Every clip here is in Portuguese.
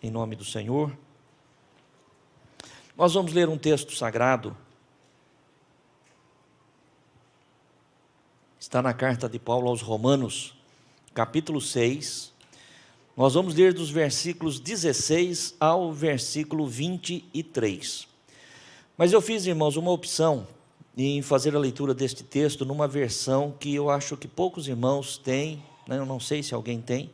em nome do Senhor. Nós vamos ler um texto sagrado. Está na carta de Paulo aos Romanos, capítulo 6. Nós vamos ler dos versículos 16 ao versículo 23. Mas eu fiz, irmãos, uma opção em fazer a leitura deste texto numa versão que eu acho que poucos irmãos têm, né? Eu não sei se alguém tem,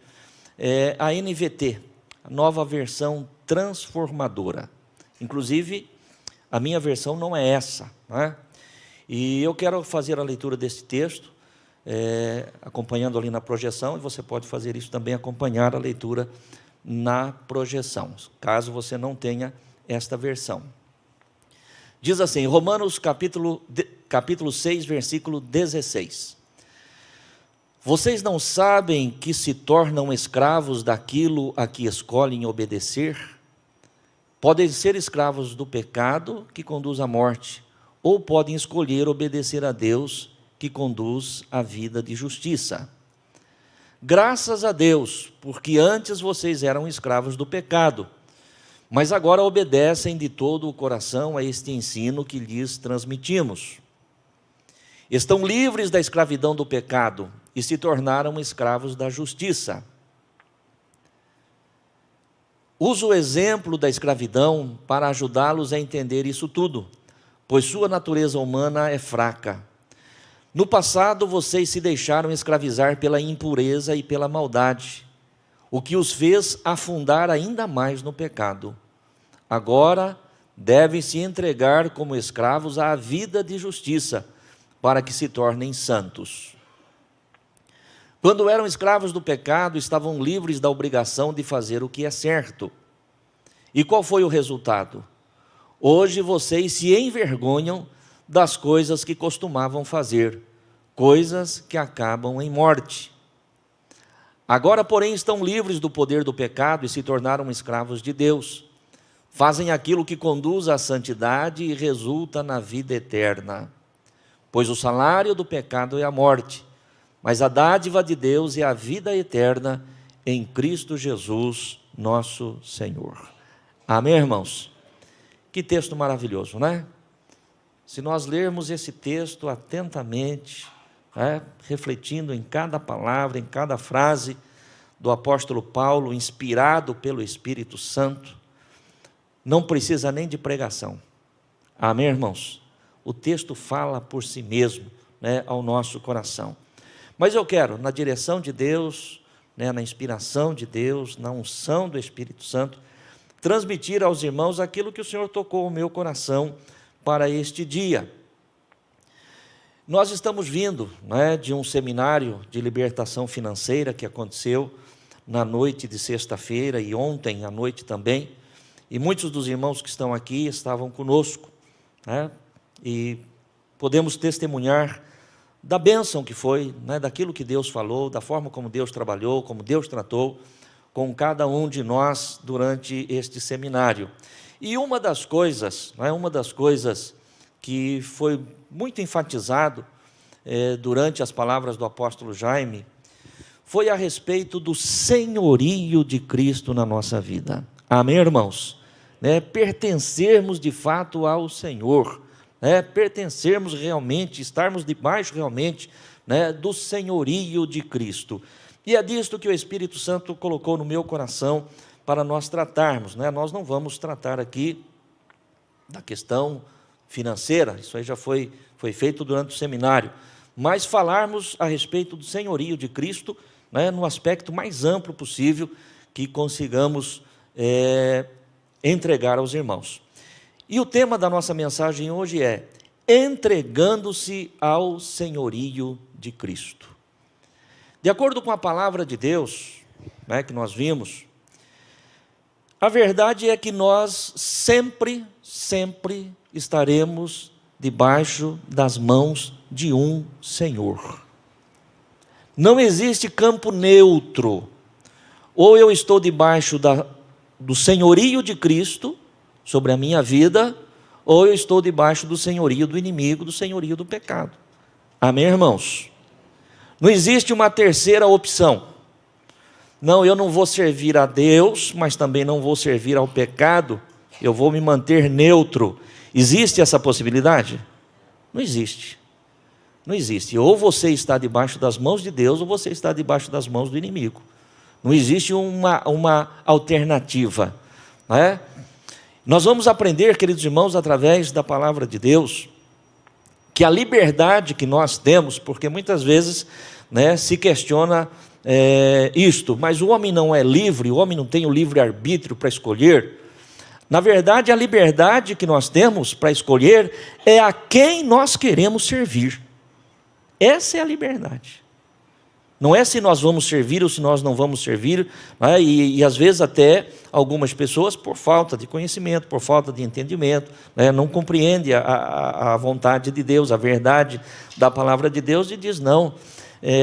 a NVT, a nova versão transformadora. Inclusive, a minha versão não é essa, né? E eu quero fazer a leitura deste texto, acompanhando ali na projeção, e você pode fazer isso também, acompanhar a leitura na projeção, caso você não tenha esta versão. Diz assim, Romanos capítulo 6, versículo 16. Vocês não sabem que se tornam escravos daquilo a que escolhem obedecer? Podem ser escravos do pecado, que conduz à morte, ou podem escolher obedecer a Deus, que conduz à vida de justiça. Graças a Deus, porque antes vocês eram escravos do pecado, mas agora obedecem de todo o coração a este ensino que lhes transmitimos. Estão livres da escravidão do pecado e se tornaram escravos da justiça. Uso o exemplo da escravidão para ajudá-los a entender isso tudo, pois sua natureza humana é fraca. No passado, vocês se deixaram escravizar pela impureza e pela maldade, o que os fez afundar ainda mais no pecado. Agora, devem se entregar como escravos à vida de justiça, para que se tornem santos. Quando eram escravos do pecado, estavam livres da obrigação de fazer o que é certo. E qual foi o resultado? Hoje vocês se envergonham das coisas que costumavam fazer, coisas que acabam em morte. Agora, porém, estão livres do poder do pecado e se tornaram escravos de Deus. Fazem aquilo que conduz à santidade e resulta na vida eterna. Pois o salário do pecado é a morte, mas a dádiva de Deus é a vida eterna em Cristo Jesus, nosso Senhor. Amém, irmãos? Que texto maravilhoso, né? Se nós lermos esse texto atentamente, refletindo em cada palavra, em cada frase do apóstolo Paulo, inspirado pelo Espírito Santo, não precisa nem de pregação. Amém, irmãos? O texto fala por si mesmo, ao nosso coração. Mas eu quero, na direção de Deus, na inspiração de Deus, na unção do Espírito Santo, transmitir aos irmãos aquilo que o Senhor tocou o meu coração para este dia. Nós estamos vindo de um seminário de libertação financeira que aconteceu na noite de sexta-feira e ontem à noite também, e muitos dos irmãos que estão aqui estavam conosco, e podemos testemunhar da bênção que foi, daquilo que Deus falou, da forma como Deus trabalhou, como Deus tratou com cada um de nós durante este seminário. E uma das coisas que foi muito enfatizado durante as palavras do apóstolo Jaime, foi a respeito do senhorio de Cristo na nossa vida. Amém, irmãos? Pertencermos de fato ao Senhor, pertencermos realmente, estarmos debaixo realmente do senhorio de Cristo. E é disto que o Espírito Santo colocou no meu coração para nós tratarmos. Nós não vamos tratar aqui da questão financeira, isso aí já foi feito durante o seminário, mas falarmos a respeito do senhorio de Cristo, no aspecto mais amplo possível que consigamos entregar aos irmãos. E o tema da nossa mensagem hoje é entregando-se ao senhorio de Cristo. De acordo com a palavra de Deus, que nós vimos, a verdade é que nós sempre estaremos debaixo das mãos de um Senhor. Não existe campo neutro. Ou eu estou debaixo do senhorio de Cristo sobre a minha vida, ou eu estou debaixo do senhorio do inimigo, do senhorio do pecado. Amém, irmãos? Não existe uma terceira opção. Não, eu não vou servir a Deus, mas também não vou servir ao pecado, eu vou me manter neutro. Existe essa possibilidade? Não existe. Não existe. Ou você está debaixo das mãos de Deus, ou você está debaixo das mãos do inimigo. Não existe uma alternativa, não é? Nós vamos aprender, queridos irmãos, através da palavra de Deus, que a liberdade que nós temos, porque muitas vezes, né, se questiona isto, mas o homem não é livre, o homem não tem o livre-arbítrio para escolher. Na verdade, a liberdade que nós temos para escolher é a quem nós queremos servir. Essa é a liberdade. Não é se nós vamos servir ou se nós não vamos servir, né? E às vezes até algumas pessoas, por falta de conhecimento, por falta de entendimento, né, não compreendem a vontade de Deus, a verdade da palavra de Deus, e diz, não,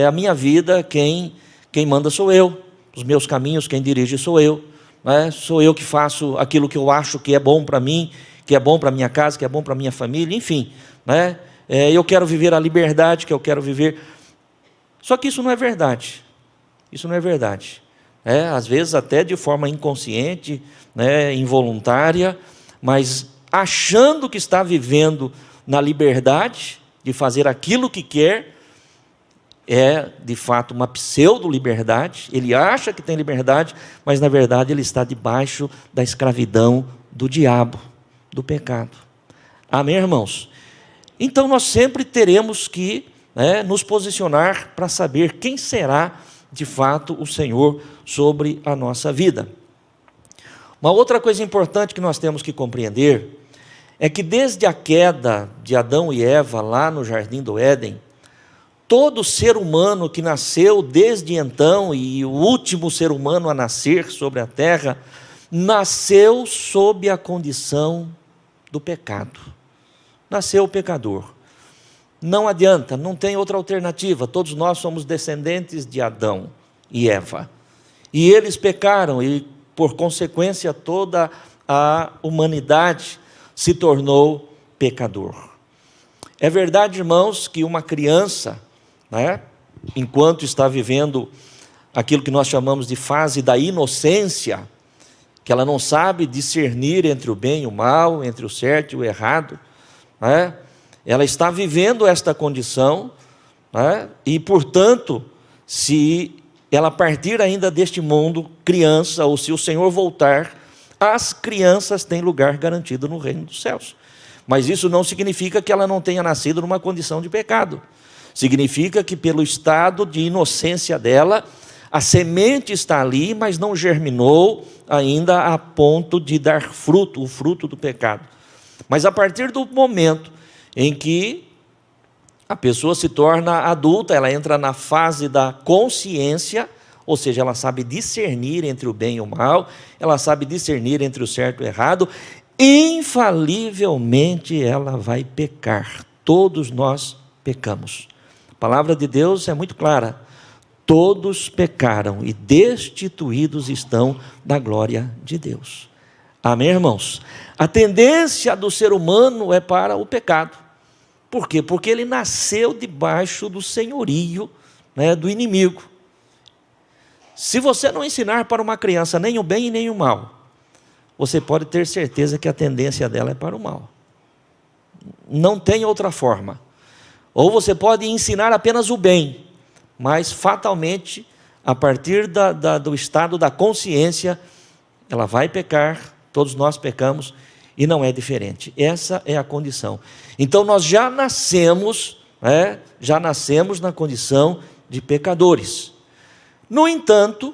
a minha vida, quem manda sou eu, os meus caminhos, quem dirige sou eu, né? Sou eu que faço aquilo que eu acho que é bom para mim, que é bom para a minha casa, que é bom para a minha família, enfim, né? Eu quero viver a liberdade que eu quero viver. Só que isso não é verdade. Isso não é verdade. Às vezes até de forma inconsciente, né, involuntária, mas achando que está vivendo na liberdade de fazer aquilo que quer, é de fato uma pseudo-liberdade. Ele acha que tem liberdade, mas na verdade ele está debaixo da escravidão do diabo, do pecado. Amém, irmãos? Então nós sempre teremos que nos posicionar para saber quem será de fato o Senhor sobre a nossa vida. Uma outra coisa importante que nós temos que compreender é que desde a queda de Adão e Eva lá no Jardim do Éden, todo ser humano que nasceu desde então, e o último ser humano a nascer sobre a terra, nasceu sob a condição do pecado. Nasceu pecador. Não adianta, não tem outra alternativa. Todos nós somos descendentes de Adão e Eva. E eles pecaram, e por consequência toda a humanidade se tornou pecador. É verdade, irmãos, que uma criança, né, enquanto está vivendo aquilo que nós chamamos de fase da inocência, que ela não sabe discernir entre o bem e o mal, entre o certo e o errado, né? Ela está vivendo esta condição, né? E, portanto, se ela partir ainda deste mundo, criança, ou se o Senhor voltar, as crianças têm lugar garantido no reino dos céus. Mas isso não significa que ela não tenha nascido numa condição de pecado. Significa que pelo estado de inocência dela, a semente está ali, mas não germinou ainda a ponto de dar fruto, o fruto do pecado. Mas a partir do momento em que a pessoa se torna adulta, ela entra na fase da consciência, ou seja, ela sabe discernir entre o bem e o mal, ela sabe discernir entre o certo e o errado, infalivelmente ela vai pecar. Todos nós pecamos. A palavra de Deus é muito clara. Todos pecaram e destituídos estão da glória de Deus. Amém, irmãos? A tendência do ser humano é para o pecado. Por quê? Porque ele nasceu debaixo do senhorio, né, do inimigo. Se você não ensinar para uma criança nem o bem e nem o mal, você pode ter certeza que a tendência dela é para o mal. Não tem outra forma. Ou você pode ensinar apenas o bem, mas fatalmente, a partir do estado da consciência, ela vai pecar, todos nós pecamos, e não é diferente. Essa é a condição. Então nós já nascemos na condição de pecadores. No entanto,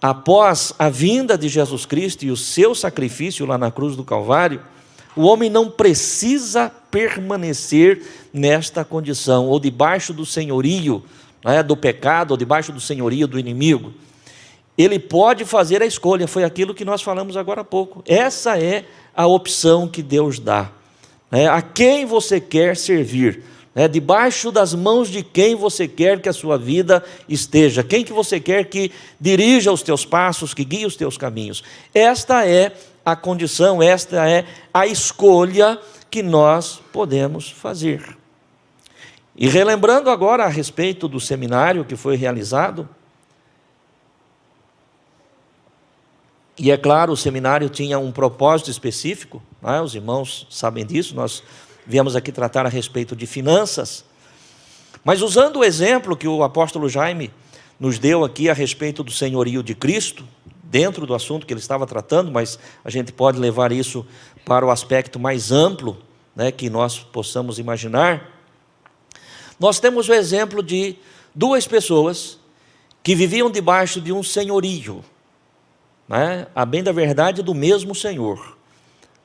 após a vinda de Jesus Cristo e o seu sacrifício lá na cruz do Calvário, o homem não precisa permanecer nesta condição, ou debaixo do senhorio do pecado, ou debaixo do senhorio do inimigo. Ele pode fazer a escolha, foi aquilo que nós falamos agora há pouco. Essa é a opção que Deus dá. A quem você quer servir, debaixo das mãos de quem você quer que a sua vida esteja, quem que você quer que dirija os teus passos, que guie os teus caminhos. Esta é a condição, esta é a escolha que nós podemos fazer. E relembrando agora a respeito do seminário que foi realizado, E é claro, o seminário tinha um propósito específico, né? Os irmãos sabem disso, nós viemos aqui tratar a respeito de finanças. Mas usando o exemplo que o apóstolo Jaime nos deu aqui a respeito do senhorio de Cristo, dentro do assunto que ele estava tratando, mas a gente pode levar isso para o aspecto mais amplo, né, que nós possamos imaginar. Nós temos o exemplo de duas pessoas que viviam debaixo de um senhorio, né, a bem da verdade do mesmo Senhor.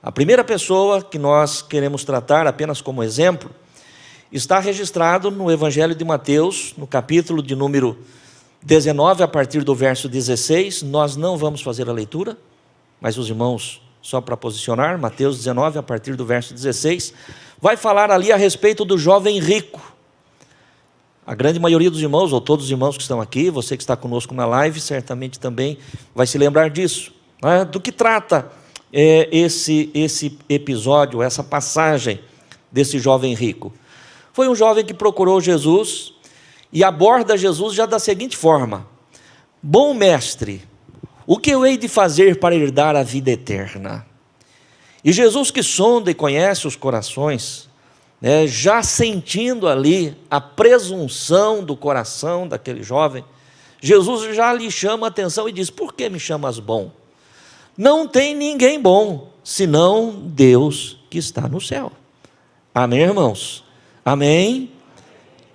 A primeira pessoa que nós queremos tratar apenas como exemplo está registrado no Evangelho de Mateus, no capítulo de número 19, a partir do verso 16. Nós não vamos fazer a leitura, mas os irmãos, só para posicionar, Mateus 19, a partir do verso 16, vai falar ali a respeito do jovem rico. A grande maioria dos irmãos, ou todos os irmãos que estão aqui, você que está conosco na live, certamente também vai se lembrar disso, né? Do que trata esse episódio, essa passagem desse jovem rico. Foi um jovem que procurou Jesus e aborda Jesus já da seguinte forma: bom mestre, o que eu hei de fazer para herdar a vida eterna? E Jesus, que sonda e conhece os corações, né, já sentindo ali a presunção do coração daquele jovem, Jesus já lhe chama a atenção e diz: por que me chamas bom? Não tem ninguém bom, senão Deus que está no céu. Amém, irmãos? Amém?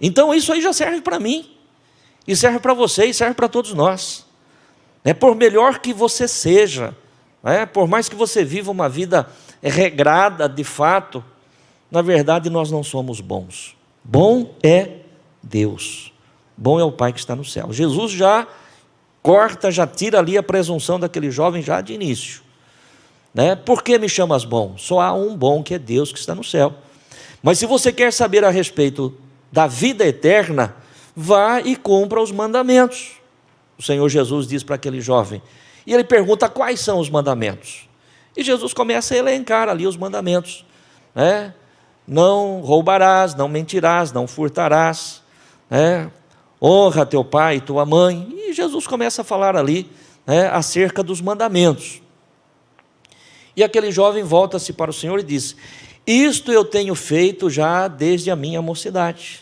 Então isso aí já serve para mim, e serve para você, e serve para todos nós. Por melhor que você seja, por mais que você viva uma vida regrada de fato, na verdade nós não somos bons. Bom é Deus, bom é o Pai que está no céu. Jesus já corta, já tira ali a presunção daquele jovem já de início. Por que me chamas bom? Só há um bom, que é Deus que está no céu. Mas se você quer saber a respeito da vida eterna, vá e cumpra os mandamentos. O Senhor Jesus diz para aquele jovem, e ele pergunta quais são os mandamentos. E Jesus começa a elencar ali os mandamentos. Não roubarás, não mentirás, não furtarás, honra teu pai e tua mãe. E Jesus começa a falar ali acerca dos mandamentos. E aquele jovem volta-se para o Senhor e diz: isto eu tenho feito já desde a minha mocidade,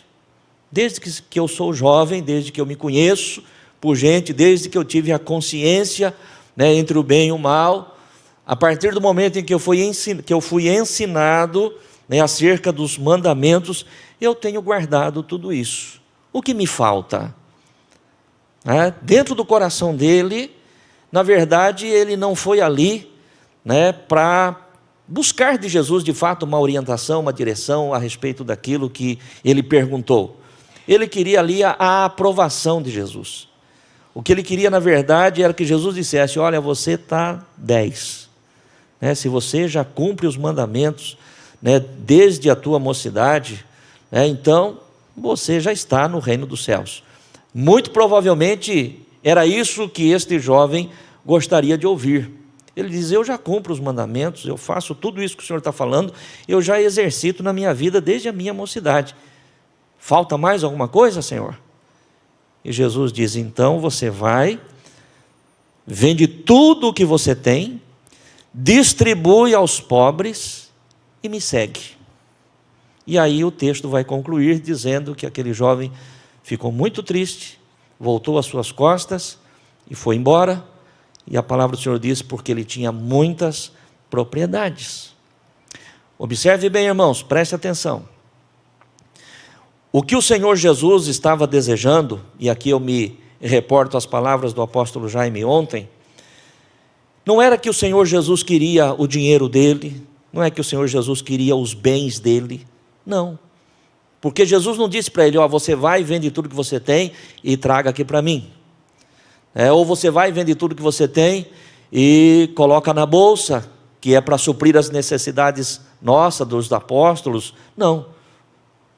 desde que eu sou jovem, desde que eu me conheço por gente, desde que eu tive a consciência entre o bem e o mal, a partir do momento em que eu fui ensinado acerca dos mandamentos, eu tenho guardado tudo isso. O que me falta? Dentro do coração dele, na verdade, ele não foi ali para buscar de Jesus, de fato, uma orientação, uma direção a respeito daquilo que ele perguntou. Ele queria ali a aprovação de Jesus. O que ele queria, na verdade, era que Jesus dissesse: olha, você está 10. Se você já cumpre os mandamentos desde a tua mocidade, então você já está no reino dos céus. Muito provavelmente era isso que este jovem gostaria de ouvir. Ele diz: eu já cumpro os mandamentos, eu faço tudo isso que o Senhor está falando, eu já exercito na minha vida desde a minha mocidade. Falta mais alguma coisa, Senhor? E Jesus diz: então você vai, vende tudo o que você tem, distribui aos pobres e me segue. E aí o texto vai concluir dizendo que aquele jovem ficou muito triste, voltou às suas costas e foi embora. E a palavra do Senhor diz: porque ele tinha muitas propriedades. Observe bem, irmãos, preste atenção. O que o Senhor Jesus estava desejando, e aqui eu me reporto às palavras do apóstolo Jaime ontem, não era que o Senhor Jesus queria o dinheiro dele, não é que o Senhor Jesus queria os bens dele, não. Porque Jesus não disse para ele: você vai e vende tudo que você tem e traga aqui para mim. Ou você vai e vende tudo que você tem e coloca na bolsa, que é para suprir as necessidades nossas, dos apóstolos. Não.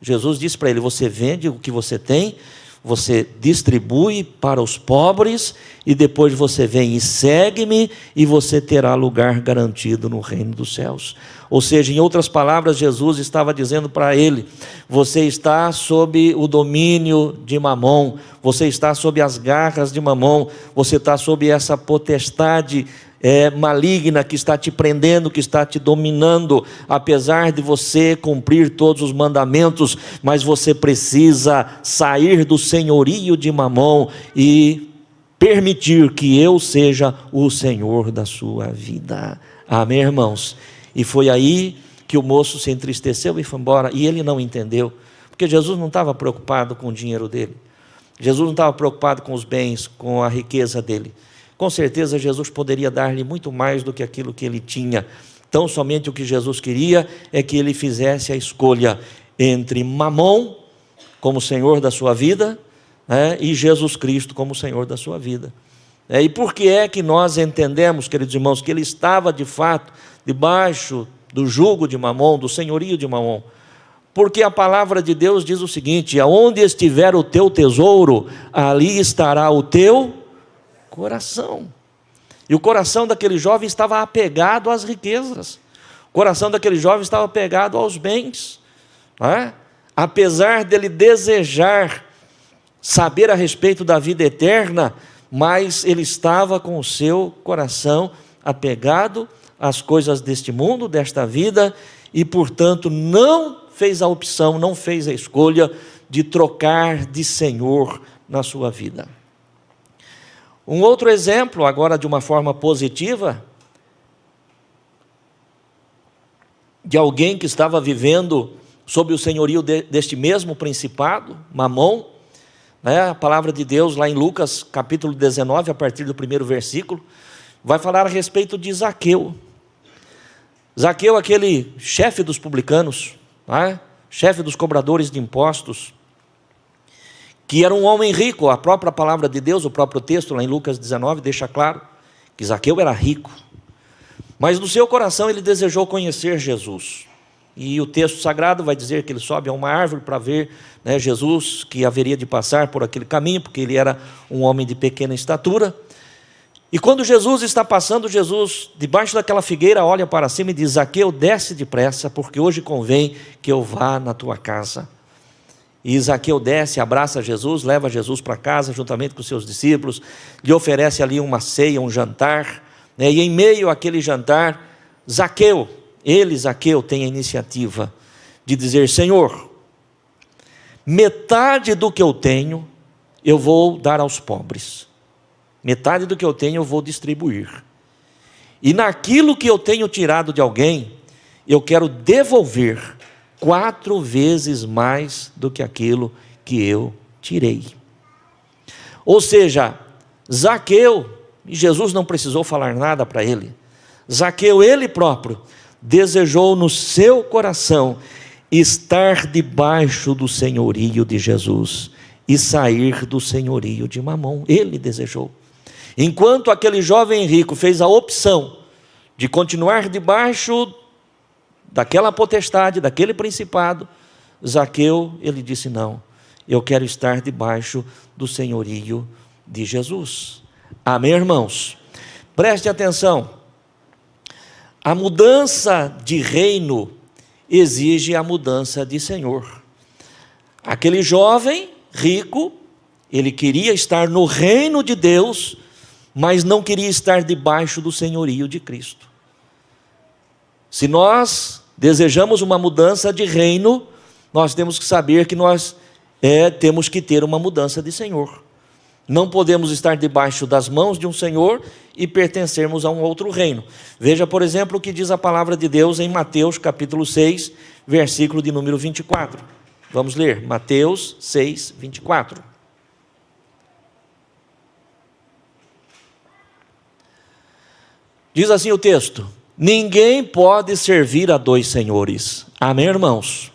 Jesus disse para ele: você vende o que você tem, você distribui para os pobres, e depois você vem e segue-me, e você terá lugar garantido no reino dos céus. Ou seja, em outras palavras, Jesus estava dizendo para ele: você está sob o domínio de Mamom, você está sob as garras de Mamom, você está sob essa potestade maligna que está te prendendo, que está te dominando, apesar de você cumprir todos os mandamentos, mas você precisa sair do senhorio de Mamom e permitir que eu seja o Senhor da sua vida. Amém, irmãos? E foi aí que o moço se entristeceu e foi embora, e ele não entendeu, porque Jesus não estava preocupado com o dinheiro dele, Jesus não estava preocupado com os bens, com a riqueza dele. Com certeza Jesus poderia dar-lhe muito mais do que aquilo que ele tinha. Então somente o que Jesus queria é que ele fizesse a escolha entre Mamom como Senhor da sua vida, e Jesus Cristo como Senhor da sua vida. E por que é que nós entendemos, queridos irmãos, que ele estava de fato debaixo do jugo de Mamom, do senhorio de Mamom? Porque a palavra de Deus diz o seguinte: aonde estiver o teu tesouro, ali estará o teu coração. E o coração daquele jovem estava apegado às riquezas, o coração daquele jovem estava apegado aos bens, apesar dele desejar saber a respeito da vida eterna, mas ele estava com o seu coração apegado às coisas deste mundo, desta vida, e portanto não fez a opção, não fez a escolha de trocar de Senhor na sua vida. Um outro exemplo, agora de uma forma positiva, de alguém que estava vivendo sob o senhorio deste mesmo principado, Mamom, a palavra de Deus lá em Lucas capítulo 19, a partir do 1º versículo, vai falar a respeito de Zaqueu. Zaqueu, aquele chefe dos publicanos, chefe dos cobradores de impostos, que era um homem rico. A própria palavra de Deus, o próprio texto lá em Lucas 19, deixa claro que Zaqueu era rico, mas no seu coração ele desejou conhecer Jesus, e o texto sagrado vai dizer que ele sobe a uma árvore para ver Jesus, que haveria de passar por aquele caminho, porque ele era um homem de pequena estatura. E quando Jesus está passando, Jesus, debaixo daquela figueira, olha para cima e diz: Zaqueu, desce depressa, porque hoje convém que eu vá na tua casa. E Zaqueu desce, abraça Jesus, leva Jesus para casa, juntamente com os seus discípulos, lhe oferece ali uma ceia, um jantar, e em meio àquele jantar, Zaqueu tem a iniciativa de dizer: Senhor, metade do que eu tenho, eu vou dar aos pobres, metade do que eu tenho eu vou distribuir, e naquilo que eu tenho tirado de alguém, eu quero devolver 4 vezes mais do que aquilo que eu tirei. Ou seja, Zaqueu, e Jesus não precisou falar nada para ele, Zaqueu, ele próprio, desejou no seu coração estar debaixo do senhorio de Jesus e sair do senhorio de Mamom. Ele desejou. Enquanto aquele jovem rico fez a opção de continuar debaixo daquela potestade, daquele principado, Zaqueu, ele disse: não, eu quero estar debaixo do senhorio de Jesus. Amém, irmãos? Preste atenção, a mudança de reino exige a mudança de senhor. Aquele jovem rico, ele queria estar no reino de Deus, mas não queria estar debaixo do senhorio de Cristo. Se nós desejamos uma mudança de reino, nós temos que saber que nós temos que ter uma mudança de senhor. Não podemos estar debaixo das mãos de um senhor e pertencermos a um outro reino. Veja, por exemplo, o que diz a palavra de Deus em Mateus capítulo 6, versículo de número 24. Vamos ler, Mateus 6, 24. Diz assim o texto: ninguém pode servir a 2 senhores. Amém, irmãos?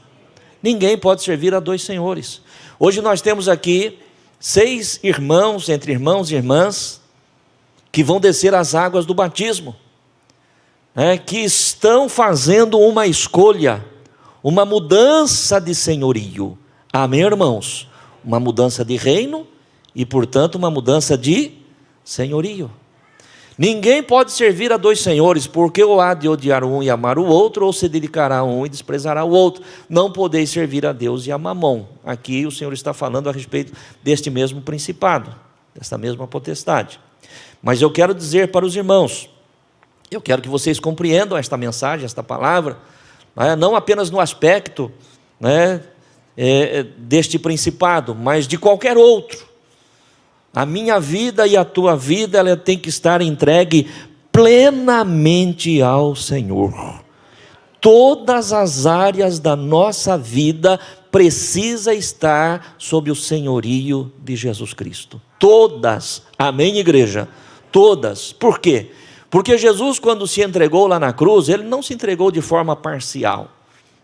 Ninguém pode servir a 2 senhores. Hoje nós temos aqui 6 irmãos, entre irmãos e irmãs, que vão descer as águas do batismo, que estão fazendo uma escolha, uma mudança de senhorio. Amém, irmãos? Uma mudança de reino e, portanto, uma mudança de senhorio. Ninguém pode servir a 2 senhores, porque ou há de odiar um e amar o outro, ou se dedicará a um e desprezará o outro. Não podeis servir a Deus e a Mamom. Aqui o Senhor está falando a respeito deste mesmo principado, desta mesma potestade. Mas eu quero dizer para os irmãos Eu quero que vocês compreendam esta mensagem, esta palavra, não apenas no aspecto deste principado, mas de qualquer outro. A minha vida e a tua vida, ela tem que estar entregue plenamente ao Senhor. Todas as áreas da nossa vida precisa estar sob o senhorio de Jesus Cristo. Todas. Amém, igreja? Todas. Por quê? Porque Jesus, quando se entregou lá na cruz, ele não se entregou de forma parcial.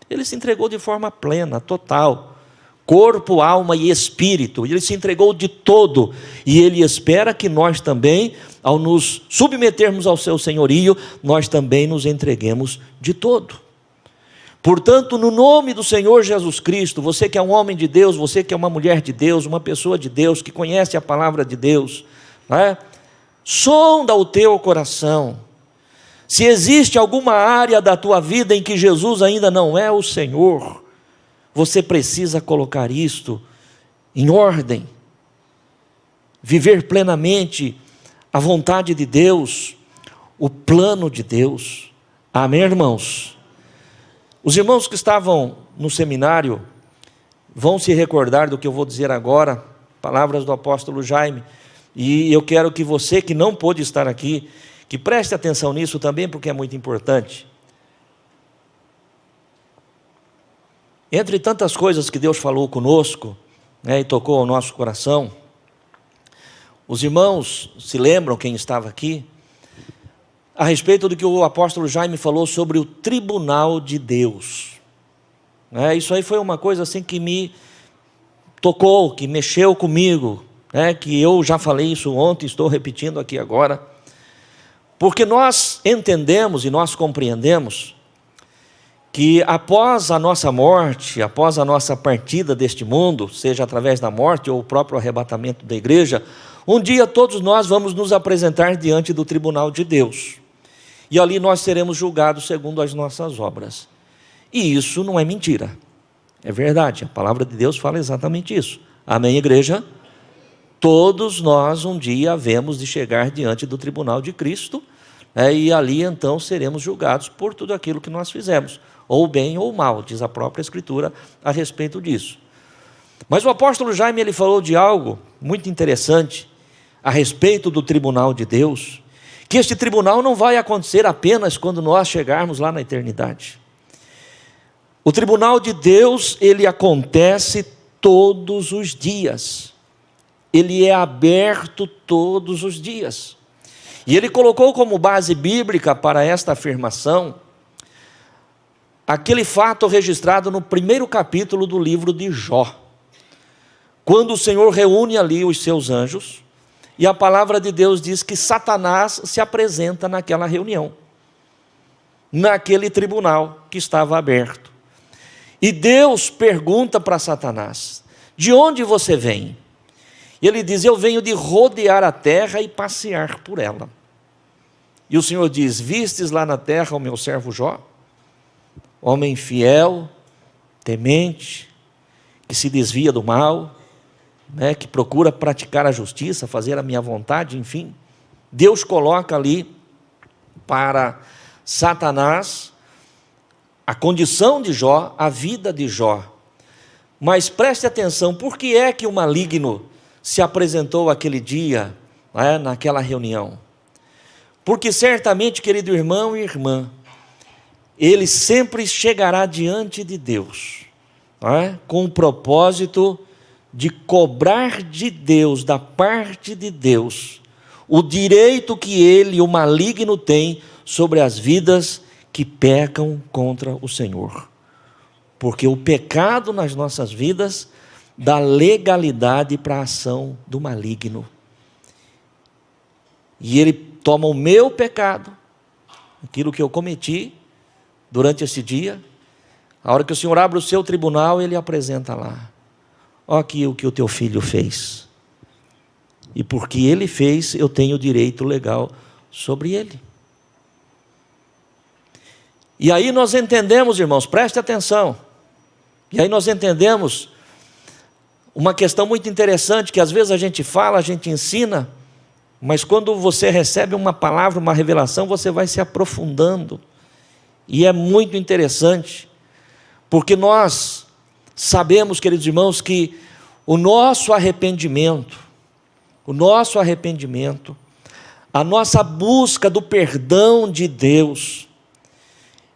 Ele se entregou de forma plena, total. Corpo, alma e espírito. Ele se entregou de todo. E ele espera que nós também, ao nos submetermos ao seu senhorio, nós também nos entreguemos de todo. Portanto, no nome do Senhor Jesus Cristo, você que é um homem de Deus, você que é uma mulher de Deus, uma pessoa de Deus, que conhece a palavra de Deus, sonda o teu coração. Se existe alguma área da tua vida em que Jesus ainda não é o Senhor, você precisa colocar isto em ordem. Viver plenamente a vontade de Deus, o plano de Deus. Amém, irmãos? Os irmãos que estavam no seminário vão se recordar do que eu vou dizer agora, palavras do apóstolo Jaime, e eu quero que você que não pôde estar aqui, que preste atenção nisso também, porque é muito importante. Entre tantas coisas que Deus falou conosco, e tocou ao nosso coração, os irmãos se lembram, quem estava aqui, a respeito do que o apóstolo Jaime falou sobre o tribunal de Deus. Isso aí foi uma coisa assim que me tocou, que mexeu comigo, que eu já falei isso ontem, estou repetindo aqui agora, porque nós entendemos e nós compreendemos que após a nossa morte, após a nossa partida deste mundo, seja através da morte ou o próprio arrebatamento da igreja, um dia todos nós vamos nos apresentar diante do tribunal de Deus. E ali nós seremos julgados segundo as nossas obras. E isso não é mentira. É verdade, a palavra de Deus fala exatamente isso. Amém, igreja? Todos nós um dia havemos de chegar diante do tribunal de Cristo, e ali então seremos julgados por tudo aquilo que nós fizemos, ou bem ou mal, diz a própria Escritura a respeito disso. Mas o apóstolo Jaime, ele falou de algo muito interessante a respeito do tribunal de Deus, que este tribunal não vai acontecer apenas quando nós chegarmos lá na eternidade. O tribunal de Deus, ele acontece todos os dias. Ele é aberto todos os dias. E ele colocou como base bíblica para esta afirmação aquele fato registrado no primeiro capítulo do livro de Jó, quando o Senhor reúne ali os seus anjos, e a palavra de Deus diz que Satanás se apresenta naquela reunião, naquele tribunal que estava aberto. E Deus pergunta para Satanás: de onde você vem? E ele diz: eu venho de rodear a terra e passear por ela. E o Senhor diz: vistes lá na terra o meu servo Jó? Homem fiel, temente, que se desvia do mal, que procura praticar a justiça, fazer a minha vontade, enfim. Deus coloca ali para Satanás a condição de Jó, a vida de Jó. Mas preste atenção, por que é que o maligno se apresentou aquele dia, naquela reunião? Porque certamente, querido irmão e irmã, ele sempre chegará diante de Deus, com o propósito de cobrar de Deus, da parte de Deus, o direito que ele, o maligno, tem sobre as vidas que pecam contra o Senhor. Porque o pecado nas nossas vidas dá legalidade para a ação do maligno. E ele toma o meu pecado, aquilo que eu cometi durante esse dia, a hora que o Senhor abre o seu tribunal, ele apresenta lá: olha aqui o que o teu filho fez, e porque ele fez, eu tenho direito legal sobre ele. E aí nós entendemos, irmãos, preste atenção, e aí nós entendemos uma questão muito interessante, que às vezes a gente fala, a gente ensina, Mas quando você recebe uma palavra, uma revelação, você vai se aprofundando. E é muito interessante, porque nós sabemos, queridos irmãos, que o nosso arrependimento, a nossa busca do perdão de Deus,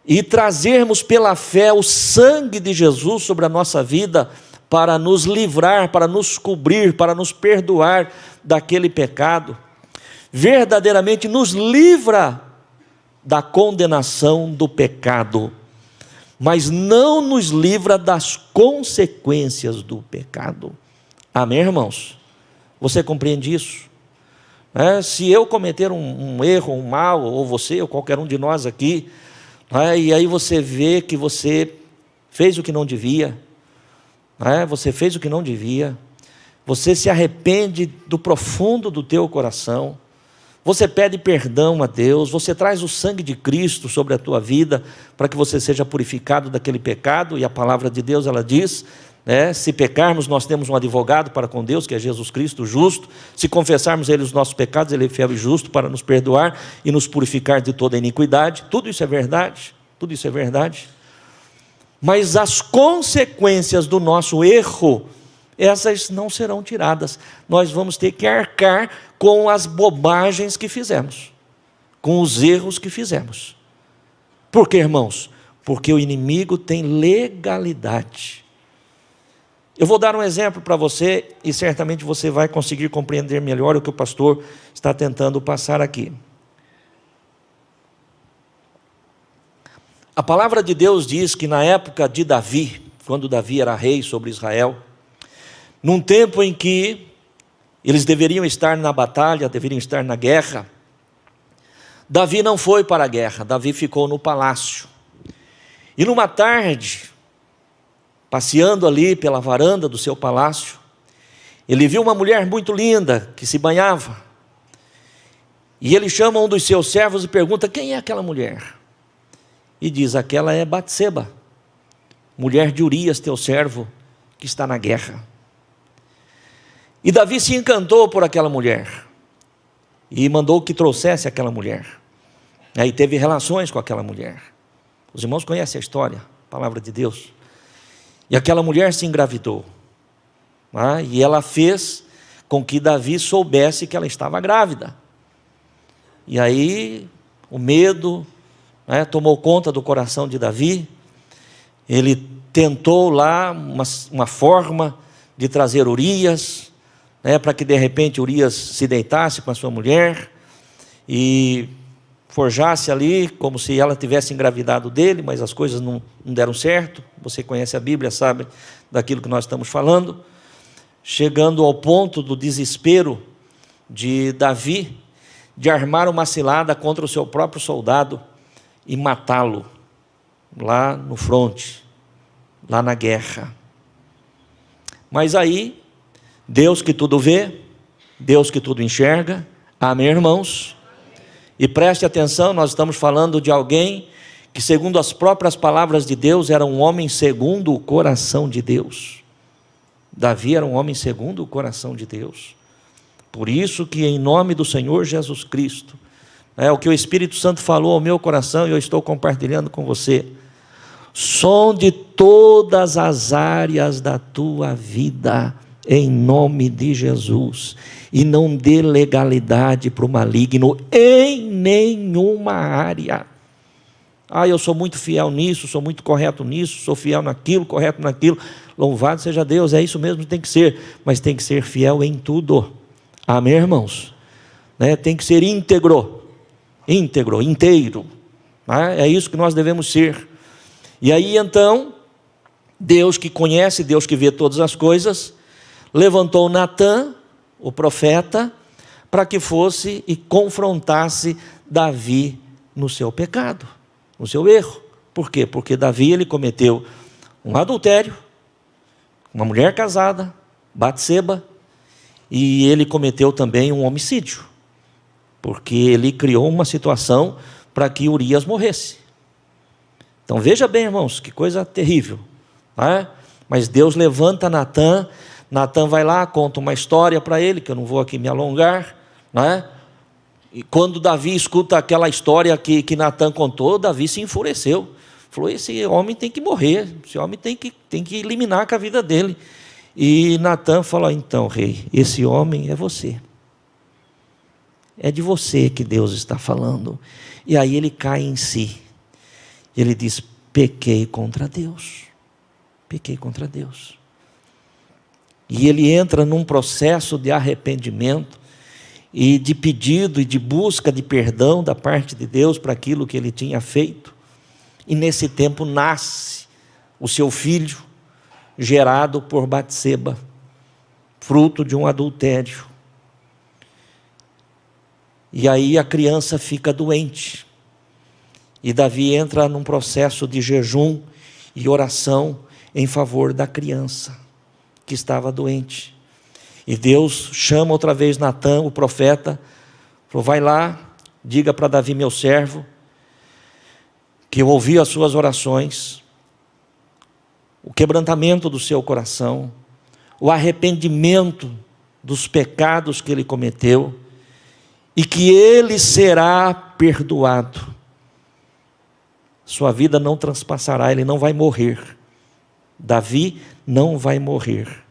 e trazermos pela fé o sangue de Jesus sobre a nossa vida, para nos livrar, para nos cobrir, para nos perdoar daquele pecado, verdadeiramente nos livra da condenação do pecado, mas não nos livra das consequências do pecado. Amém, irmãos? Você compreende isso? Se eu cometer um erro, um mal, ou você, ou qualquer um de nós aqui, e aí você vê que você fez o que não devia, você fez o que não devia, você se arrepende do profundo do teu coração, você pede perdão a Deus, você traz o sangue de Cristo sobre a tua vida, para que você seja purificado daquele pecado, e a palavra de Deus, ela diz, se pecarmos, nós temos um advogado para com Deus, que é Jesus Cristo, justo. Se confessarmos a Ele os nossos pecados, Ele é fiel e justo para nos perdoar e nos purificar de toda iniquidade. Tudo isso é verdade, tudo isso é verdade. Mas as consequências do nosso erro, essas não serão tiradas. Nós vamos ter que arcar com as bobagens que fizemos, com os erros que fizemos. Por quê, irmãos? Porque o inimigo tem legalidade. Eu vou dar um exemplo para você, e certamente você vai conseguir compreender melhor o que o pastor está tentando passar aqui. A palavra de Deus diz que na época de Davi, quando Davi era rei sobre Israel, num tempo em que eles deveriam estar na batalha, deveriam estar na guerra, Davi não foi para a guerra, Davi ficou no palácio. E numa tarde, passeando ali pela varanda do seu palácio, ele viu uma mulher muito linda que se banhava. E ele chama um dos seus servos e pergunta: quem é aquela mulher? E diz: aquela é Batseba, mulher de Urias, teu servo, que está na guerra. E Davi se encantou por aquela mulher, e mandou que trouxesse aquela mulher. Aí teve relações com aquela mulher. Os irmãos conhecem a história, a palavra de Deus. E aquela mulher se engravidou, e ela fez com que Davi soubesse que ela estava grávida. E aí o medo tomou conta do coração de Davi. Ele tentou lá uma forma de trazer Urias, para que de repente Urias se deitasse com a sua mulher e forjasse ali como se ela tivesse engravidado dele, mas as coisas não deram certo. Você conhece a Bíblia, sabe daquilo que nós estamos falando, chegando ao ponto do desespero de Davi de armar uma cilada contra o seu próprio soldado e matá-lo lá no fronte, lá na guerra. Mas aí, Deus que tudo vê, Deus que tudo enxerga, amém, irmãos? E preste atenção, nós estamos falando de alguém que, segundo as próprias palavras de Deus, era um homem segundo o coração de Deus. Davi era um homem segundo o coração de Deus. Por isso que, em nome do Senhor Jesus Cristo, o que o Espírito Santo falou ao meu coração, e eu estou compartilhando com você: sonde todas as áreas da tua vida, em nome de Jesus, e não dê legalidade para o maligno em nenhuma área. Eu sou muito fiel nisso, sou muito correto nisso, sou fiel naquilo, correto naquilo. Louvado seja Deus, é isso mesmo que tem que ser, mas tem que ser fiel em tudo. Amém, irmãos? Tem que ser íntegro, inteiro. É isso que nós devemos ser. E aí então, Deus que conhece, Deus que vê todas as coisas, levantou Natã, o profeta, para que fosse e confrontasse Davi no seu pecado, no seu erro. Por quê? Porque Davi, ele cometeu um adultério, uma mulher casada, Batseba, e ele cometeu também um homicídio, porque ele criou uma situação para que Urias morresse. Então veja bem, irmãos, que coisa terrível, Mas Deus levanta Natã. Natã vai lá, conta uma história para ele, que eu não vou aqui me alongar, E quando Davi escuta aquela história que Natã contou, Davi se enfureceu. Falou, esse homem tem que morrer, esse homem tem que eliminar com a vida dele. E Natã falou, então, rei, esse homem é você. É de você que Deus está falando. E aí ele cai em si. Ele diz, pequei contra Deus. Pequei contra Deus. E ele entra num processo de arrependimento e de pedido e de busca de perdão da parte de Deus para aquilo que ele tinha feito. E nesse tempo nasce o seu filho, gerado por Batseba, fruto de um adultério. E aí a criança fica doente. E Davi entra num processo de jejum e oração em favor da criança que estava doente. E Deus chama outra vez Natã, o profeta, falou, vai lá, diga para Davi, meu servo, que eu ouvi as suas orações, o quebrantamento do seu coração, o arrependimento dos pecados que ele cometeu, e que ele será perdoado. Sua vida não transpassará, ele não vai morrer. Davi não vai morrer.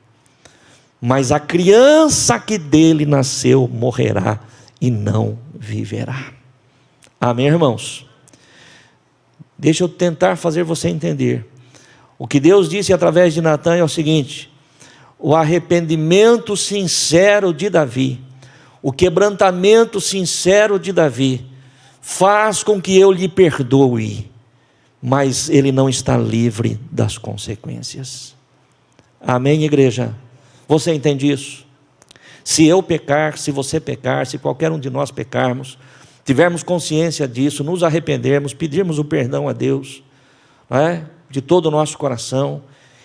Mas a criança que dele nasceu morrerá e não viverá. Amém, irmãos? Deixa eu tentar fazer você entender. O que Deus disse através de Natã é o seguinte: o arrependimento sincero de Davi, o quebrantamento sincero de Davi, faz com que eu lhe perdoe, mas ele não está livre das consequências. Amém, igreja? Você entende isso? Se eu pecar, se você pecar, se qualquer um de nós pecarmos, tivermos consciência disso, nos arrependermos, pedirmos o perdão a Deus, de todo o nosso coração,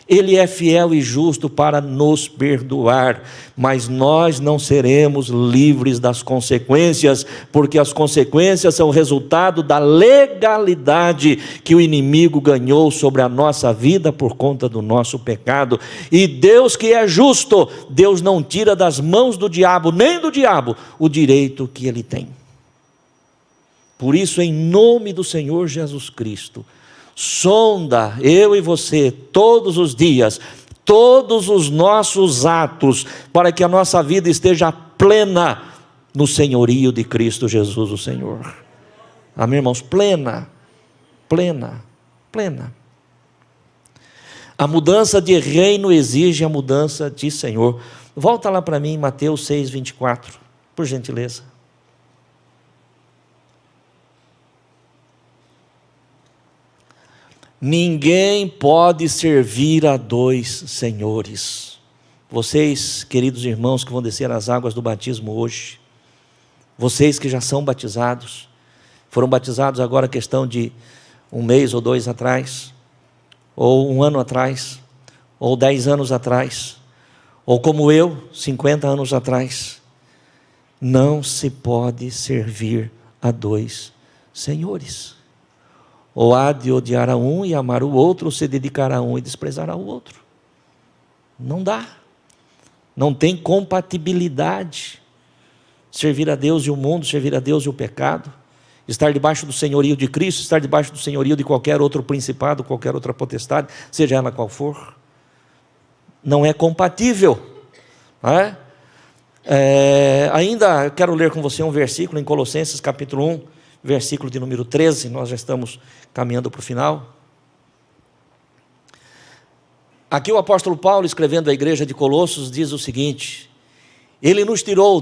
Ele é fiel e justo para nos perdoar, mas nós não seremos livres das consequências, porque as consequências são resultado da legalidade que o inimigo ganhou sobre a nossa vida por conta do nosso pecado. E Deus, que é justo, Deus não tira das mãos do diabo, nem do diabo, o direito que ele tem. Por isso, em nome do Senhor Jesus Cristo, sonda eu e você todos os dias, todos os nossos atos, para que a nossa vida esteja plena no senhorio de Cristo Jesus, o Senhor. Amém, irmãos? Plena, plena, plena. A mudança de reino exige a mudança de Senhor. Volta lá para mim, Mateus 6, 24, por gentileza. Ninguém pode servir a dois senhores. Vocês, queridos irmãos, que vão descer as águas do batismo hoje, vocês que já são batizados, foram batizados agora questão de 1 mês ou 2 atrás, ou 1 ano atrás, ou 10 anos atrás, ou como eu, 50 anos atrás, não se pode servir a dois senhores. Ou há de odiar a um e amar o outro, ou se dedicar a um e desprezar ao outro. Não dá. Não tem compatibilidade. Servir a Deus e o mundo, servir a Deus e o pecado. Estar debaixo do senhorio de Cristo, estar debaixo do senhorio de qualquer outro principado, qualquer outra potestade, seja ela qual for. Não é compatível. Não é? Ainda quero ler com você um versículo em Colossenses capítulo 1, versículo de número 13, nós já estamos caminhando para o final. Aqui o apóstolo Paulo, escrevendo à igreja de Colossos, diz o seguinte: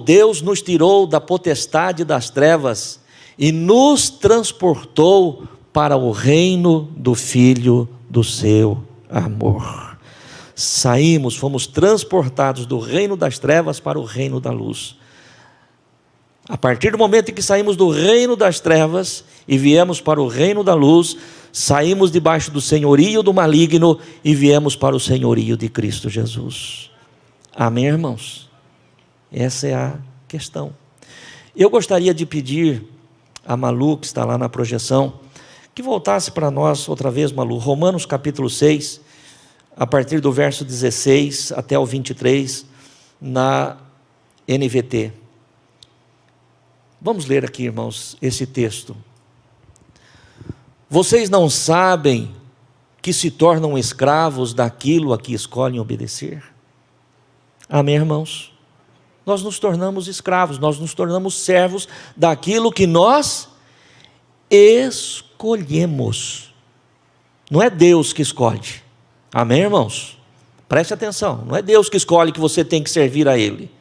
Deus nos tirou da potestade das trevas e nos transportou para o reino do Filho do seu amor. Fomos transportados do reino das trevas para o reino da luz. A partir do momento em que saímos do reino das trevas e viemos para o reino da luz, saímos debaixo do senhorio do maligno e viemos para o senhorio de Cristo Jesus. Amém, irmãos? Essa é a questão. Eu gostaria de pedir a Malu, que está lá na projeção, que voltasse para nós outra vez, Malu, Romanos capítulo 6, a partir do verso 16 até o 23, na NVT. Vamos ler aqui, irmãos, esse texto. Vocês não sabem que se tornam escravos daquilo a que escolhem obedecer? Amém, irmãos? Nós nos tornamos escravos, nós nos tornamos servos daquilo que nós escolhemos. Não é Deus que escolhe. Amém, irmãos? Preste atenção, não é Deus que escolhe que você tem que servir a Ele.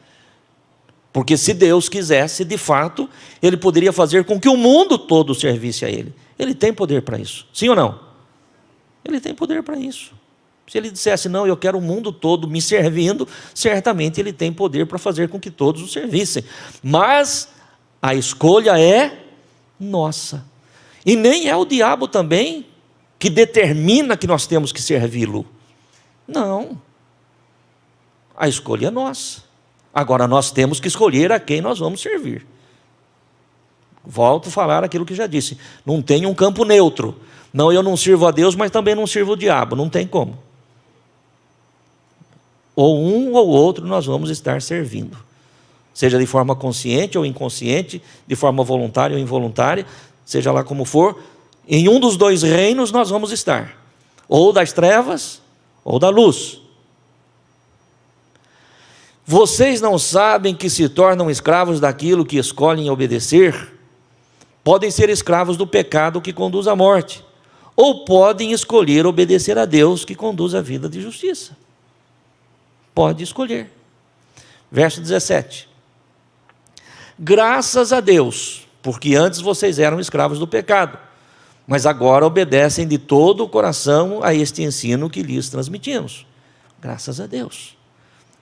Porque se Deus quisesse, de fato, Ele poderia fazer com que o mundo todo servisse a Ele. Ele tem poder para isso, sim ou não? Ele tem poder para isso. Se Ele dissesse, não, eu quero o mundo todo me servindo, certamente Ele tem poder para fazer com que todos o servissem. Mas a escolha é nossa. E nem é o diabo também que determina que nós temos que servi-lo. Não. A escolha é nossa. Agora nós temos que escolher a quem nós vamos servir. Volto a falar aquilo que já disse. Não tem um campo neutro. Não, eu não sirvo a Deus, mas também não sirvo o diabo. Não tem como. Ou um ou outro nós vamos estar servindo. Seja de forma consciente ou inconsciente, de forma voluntária ou involuntária, seja lá como for, em um dos dois reinos nós vamos estar. Ou das trevas, ou da luz. Vocês não sabem que se tornam escravos daquilo que escolhem obedecer? Podem ser escravos do pecado que conduz à morte, ou podem escolher obedecer a Deus que conduz à vida de justiça. Pode escolher. Verso 17. Graças a Deus, porque antes vocês eram escravos do pecado, mas agora obedecem de todo o coração a este ensino que lhes transmitimos. Graças a Deus.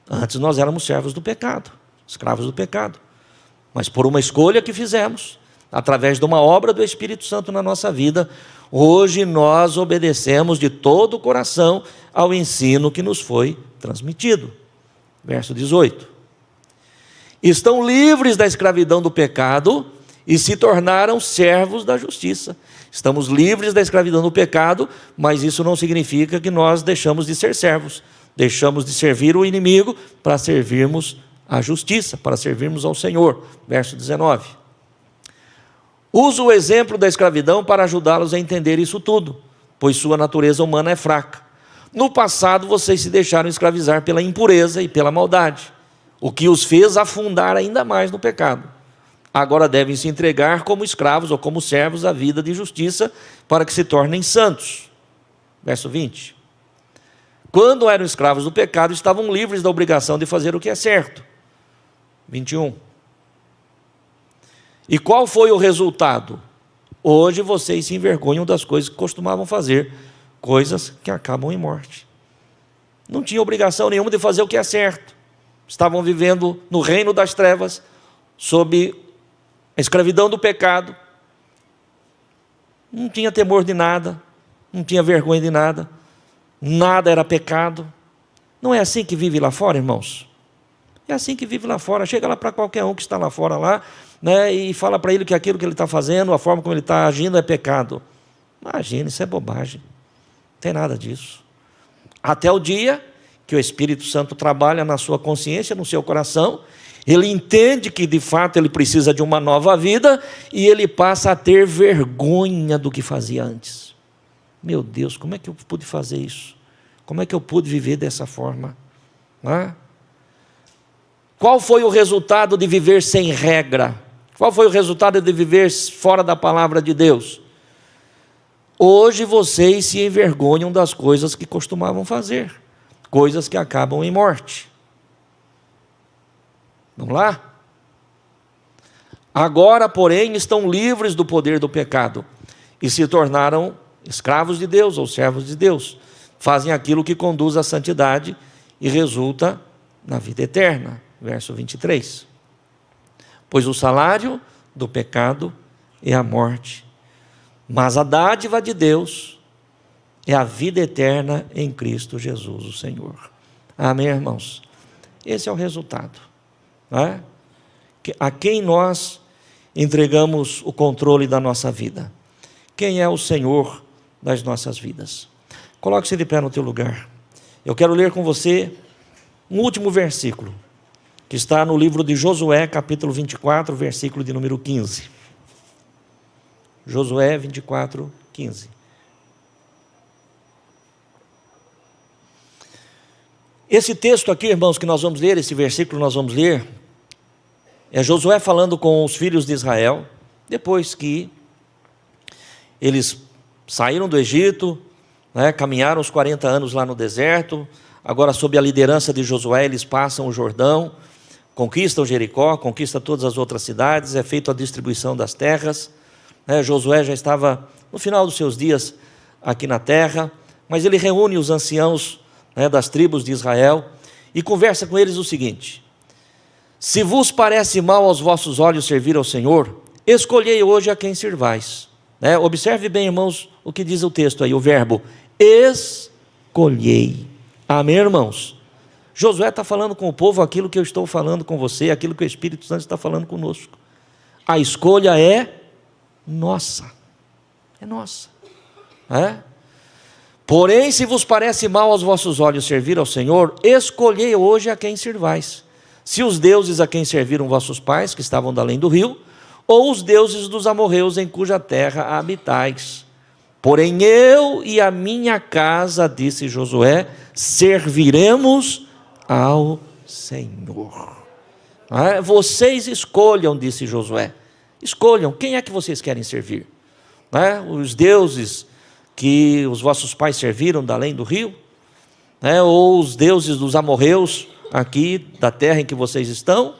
Antes nós éramos servos do pecado, escravos do pecado. Mas por uma escolha que fizemos, através de uma obra do Espírito Santo na nossa vida, hoje nós obedecemos de todo o coração ao ensino que nos foi transmitido. Verso 18. Estão livres da escravidão do pecado e se tornaram servos da justiça. Estamos livres da escravidão do pecado, mas isso não significa que nós deixamos de ser servos. Deixamos de servir o inimigo para servirmos a justiça, para servirmos ao Senhor. Verso 19. Uso o exemplo da escravidão para ajudá-los a entender isso tudo, pois sua natureza humana é fraca. No passado vocês se deixaram escravizar pela impureza e pela maldade, o que os fez afundar ainda mais no pecado. Agora devem se entregar como escravos ou como servos à vida de justiça, para que se tornem santos. Verso 20. Quando eram escravos do pecado, estavam livres da obrigação de fazer o que é certo. 21. E qual foi o resultado? Hoje vocês se envergonham das coisas que costumavam fazer, coisas que acabam em morte. Não tinha obrigação nenhuma de fazer o que é certo. Estavam vivendo no reino das trevas, sob a escravidão do pecado. Não tinha temor de nada, não tinha vergonha de nada. Nada era pecado. Não é assim que vive lá fora, irmãos? É assim que vive lá fora. Chega lá para qualquer um que está lá fora, lá, né, e fala para ele que aquilo que ele está fazendo, a forma como ele está agindo é pecado. Imagina, isso é bobagem. Não tem nada disso. Até o dia que o Espírito Santo trabalha na sua consciência, no seu coração, ele entende que de fato ele precisa de uma nova vida e ele passa a ter vergonha do que fazia antes. Meu Deus, como é que eu pude fazer isso? Como é que eu pude viver dessa forma? Qual foi o resultado de viver sem regra? Qual foi o resultado de viver fora da palavra de Deus? Hoje vocês se envergonham das coisas que costumavam fazer, coisas que acabam em morte. Vamos lá? Agora, porém, estão livres do poder do pecado e se tornaram escravos de Deus ou servos de Deus. Fazem aquilo que conduz à santidade e resulta na vida eterna. Verso 23. Pois o salário do pecado é a morte, mas a dádiva de Deus é a vida eterna em Cristo Jesus, o Senhor. Amém, irmãos? Esse é o resultado. A quem nós entregamos o controle da nossa vida? Quem é o Senhor das nossas vidas? Coloque-se de pé no teu lugar. Eu quero ler com você um último versículo. que está no livro de Josué, capítulo 24, versículo de número 15. Josué 24, 15. Esse texto aqui, irmãos, que nós vamos ler, esse versículo que nós vamos ler, é Josué falando com os filhos de Israel, depois que eles saíram do Egito, caminharam os 40 anos lá no deserto, agora sob a liderança de Josué eles passam o Jordão, conquistam Jericó, conquistam todas as outras cidades, é feita a distribuição das terras. Josué já estava no final dos seus dias aqui na terra, mas ele reúne os anciãos das tribos de Israel e conversa com eles o seguinte: se vos parece mal aos vossos olhos servir ao Senhor, escolhei hoje a quem sirvais. Observe bem, irmãos, o que diz o texto aí, o verbo escolhei. Amém, irmãos? Josué está falando com o povo aquilo que eu estou falando com você, aquilo que o Espírito Santo está falando conosco. A escolha é nossa. É nossa. Porém, se vos parece mal aos vossos olhos servir ao Senhor, escolhei hoje a quem sirvais. Se os deuses a quem serviram vossos pais, que estavam da além do rio, ou os deuses dos amorreus em cuja terra habitais. Porém eu e a minha casa, disse Josué, serviremos ao Senhor. Vocês escolham, disse Josué. Escolham, quem é que vocês querem servir? Os deuses que os vossos pais serviram da além do rio? Ou os deuses dos amorreus aqui da terra em que vocês estão?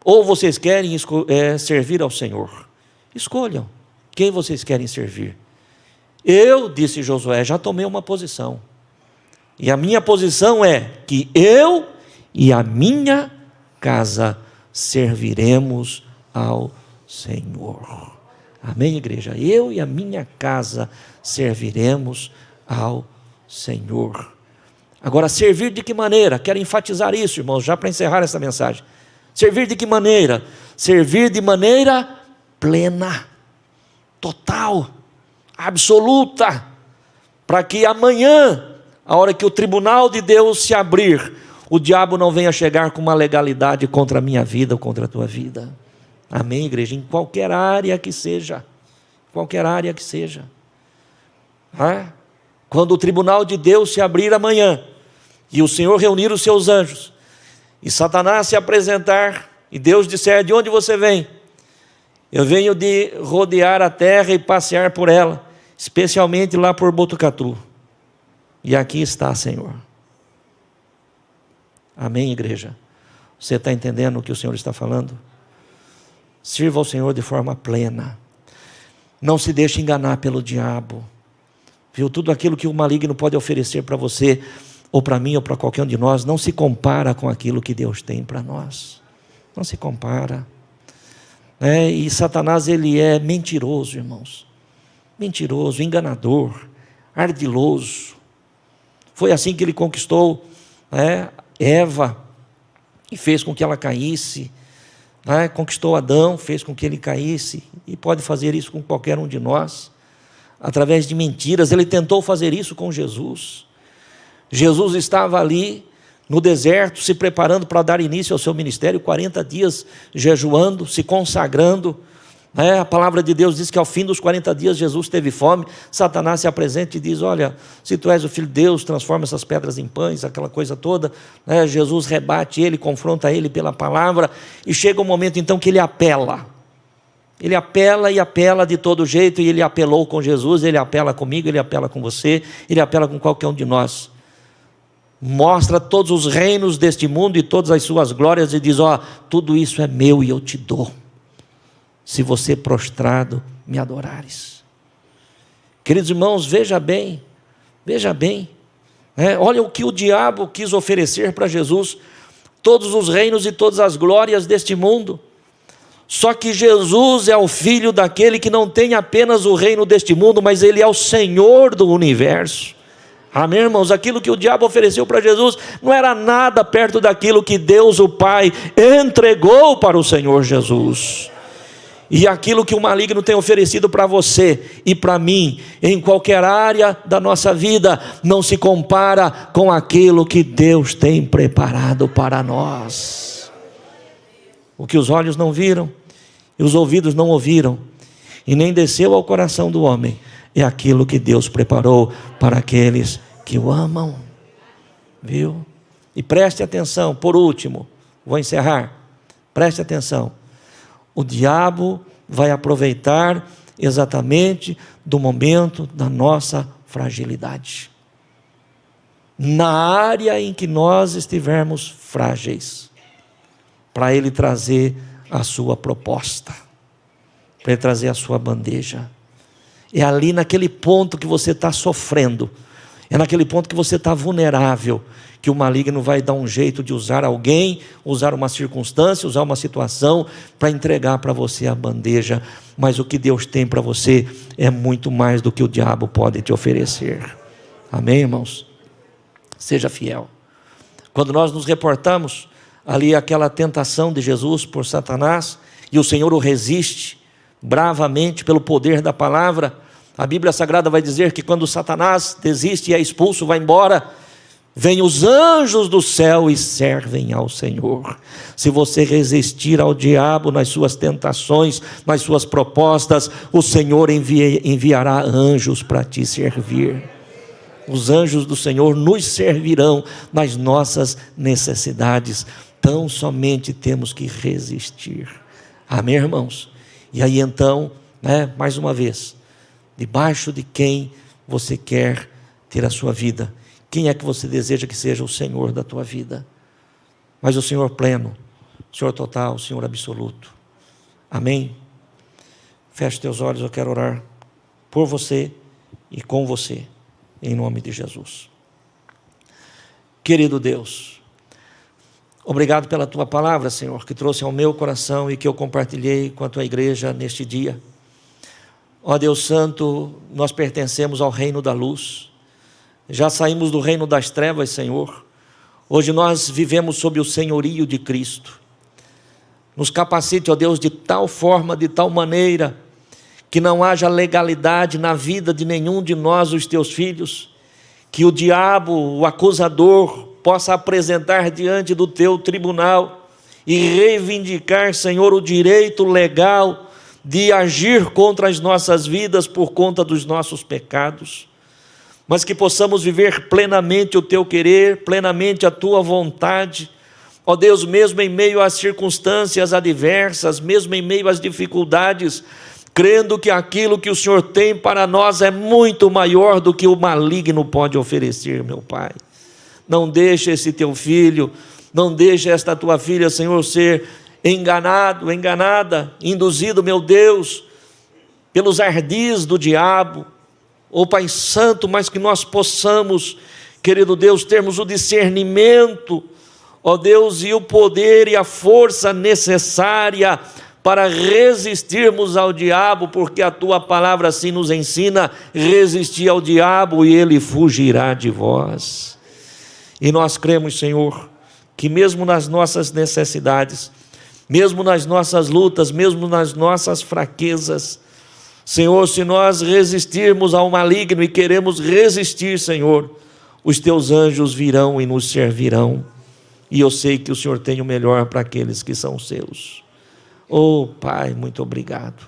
Ou vocês querem servir ao Senhor? Escolham quem vocês querem servir. Eu, disse Josué, já tomei uma posição, e a minha posição é que eu e a minha casa serviremos ao Senhor. Amém, igreja? Eu e a minha casa serviremos ao Senhor. Agora, servir de que maneira? Quero enfatizar isso, irmãos, já para encerrar essa mensagem. Servir de que maneira? Servir de maneira plena, total, absoluta, para que amanhã, a hora que o tribunal de Deus se abrir, o diabo não venha chegar com uma legalidade contra a minha vida ou contra a tua vida. Amém, igreja? Em qualquer área que seja, qualquer área que seja. Quando o tribunal de Deus se abrir amanhã, e o Senhor reunir os seus anjos, e Satanás se apresentar, e Deus disser: de onde você vem? Eu venho de rodear a terra e passear por ela, especialmente lá por Botucatu. E aqui está, Senhor. Amém, igreja? Você está entendendo o que o Senhor está falando? Sirva ao Senhor de forma plena. Não se deixe enganar pelo diabo. Viu? Tudo aquilo que o maligno pode oferecer para você, ou para mim, ou para qualquer um de nós, não se compara com aquilo que Deus tem para nós. Não se compara. E Satanás, ele é mentiroso, irmãos. Mentiroso, enganador, ardiloso. Foi assim que ele conquistou Eva, e fez com que ela caísse. Conquistou Adão, fez com que ele caísse, e pode fazer isso com qualquer um de nós, através de mentiras. Ele tentou fazer isso com Jesus. Jesus estava ali no deserto, se preparando para dar início ao seu ministério, 40 dias jejuando, se consagrando. A palavra de Deus diz que ao fim dos 40 dias Jesus teve fome. Satanás se apresenta e diz: olha, se tu és o Filho de Deus, transforma essas pedras em pães, aquela coisa toda. Jesus rebate ele, confronta ele pela palavra, e chega um momento então que ele apela. Ele apela e apela de todo jeito, e ele apelou com Jesus, ele apela comigo, ele apela com você, ele apela com qualquer um de nós. Mostra todos os reinos deste mundo e todas as suas glórias, e diz: tudo isso é meu e eu te dou, se você prostrado me adorares. Queridos irmãos, veja bem, olha o que o diabo quis oferecer para Jesus: todos os reinos e todas as glórias deste mundo. Só que Jesus é o filho daquele que não tem apenas o reino deste mundo, mas ele é o Senhor do universo. Amém, irmãos? Aquilo que o diabo ofereceu para Jesus não era nada perto daquilo que Deus o Pai entregou para o Senhor Jesus. E aquilo que o maligno tem oferecido para você e para mim, em qualquer área da nossa vida, não se compara com aquilo que Deus tem preparado para nós. O que os olhos não viram, e os ouvidos não ouviram, e nem desceu ao coração do homem, é aquilo que Deus preparou para aqueles que o amam. Viu? E preste atenção, por último, vou encerrar. Preste atenção. O diabo vai aproveitar exatamente do momento da nossa fragilidade. Na área em que nós estivermos frágeis, para ele trazer a sua proposta, para ele trazer a sua bandeja. É ali naquele ponto que você está sofrendo, é naquele ponto que você está vulnerável, que o maligno vai dar um jeito de usar alguém, usar uma circunstância, usar uma situação, para entregar para você a bandeja. Mas o que Deus tem para você é muito mais do que o diabo pode te oferecer. Amém, irmãos? Seja fiel. Quando nós nos reportamos ali aquela tentação de Jesus por Satanás, e o Senhor o resiste bravamente pelo poder da palavra, a Bíblia Sagrada vai dizer que quando Satanás desiste e é expulso, vai embora, vêm os anjos do céu e servem ao Senhor. Se você resistir ao diabo nas suas tentações, nas suas propostas, o Senhor enviará anjos para te servir. Os anjos do Senhor nos servirão nas nossas necessidades. Tão somente temos que resistir. Amém, irmãos? E aí então, mais uma vez, debaixo de quem você quer ter a sua vida? Quem é que você deseja que seja o Senhor da tua vida? Mas o Senhor pleno, o Senhor total, o Senhor absoluto. Amém? Feche teus olhos, eu quero orar por você e com você, em nome de Jesus. Querido Deus, obrigado pela tua palavra, Senhor, que trouxe ao meu coração e que eu compartilhei com a tua igreja neste dia. Ó Deus Santo, nós pertencemos ao reino da luz. Já saímos do reino das trevas, Senhor. Hoje nós vivemos sob o senhorio de Cristo. Nos capacite, ó Deus, de tal forma, de tal maneira, que não haja legalidade na vida de nenhum de nós, os teus filhos, que o diabo, o acusador, possa apresentar diante do teu tribunal e reivindicar, Senhor, o direito legal de agir contra as nossas vidas por conta dos nossos pecados. Mas que possamos viver plenamente o teu querer, plenamente a tua vontade, ó Deus, mesmo em meio às circunstâncias adversas, mesmo em meio às dificuldades, crendo que aquilo que o Senhor tem para nós é muito maior do que o maligno pode oferecer, meu Pai. Não deixe esse teu filho, não deixe esta tua filha, Senhor, ser enganado, enganada, induzido, meu Deus, pelos ardis do diabo. Ó Pai Santo, mas que nós possamos, querido Deus, termos o discernimento, ó Deus, e o poder e a força necessária para resistirmos ao diabo, porque a tua palavra assim nos ensina: resistir ao diabo e ele fugirá de vós. E nós cremos, Senhor, que mesmo nas nossas necessidades, mesmo nas nossas lutas, mesmo nas nossas fraquezas, Senhor, se nós resistirmos ao maligno e queremos resistir, Senhor, os teus anjos virão e nos servirão, e eu sei que o Senhor tem o melhor para aqueles que são seus. Oh Pai, muito obrigado.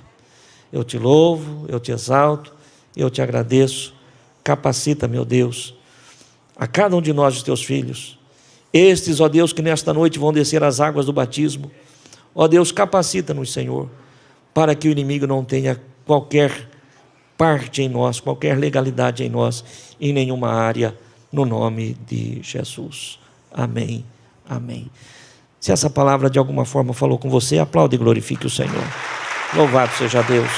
Eu te louvo, eu te exalto, eu te agradeço. Capacita, meu Deus, a cada um de nós, os teus filhos, estes, ó Deus, que nesta noite vão descer as águas do batismo. Ó Deus, capacita-nos, Senhor, para que o inimigo não tenha qualquer parte em nós, qualquer legalidade em nós, em nenhuma área, no nome de Jesus. Amém, amém. Se essa palavra de alguma forma falou com você, aplaude e glorifique o Senhor. Louvado seja Deus.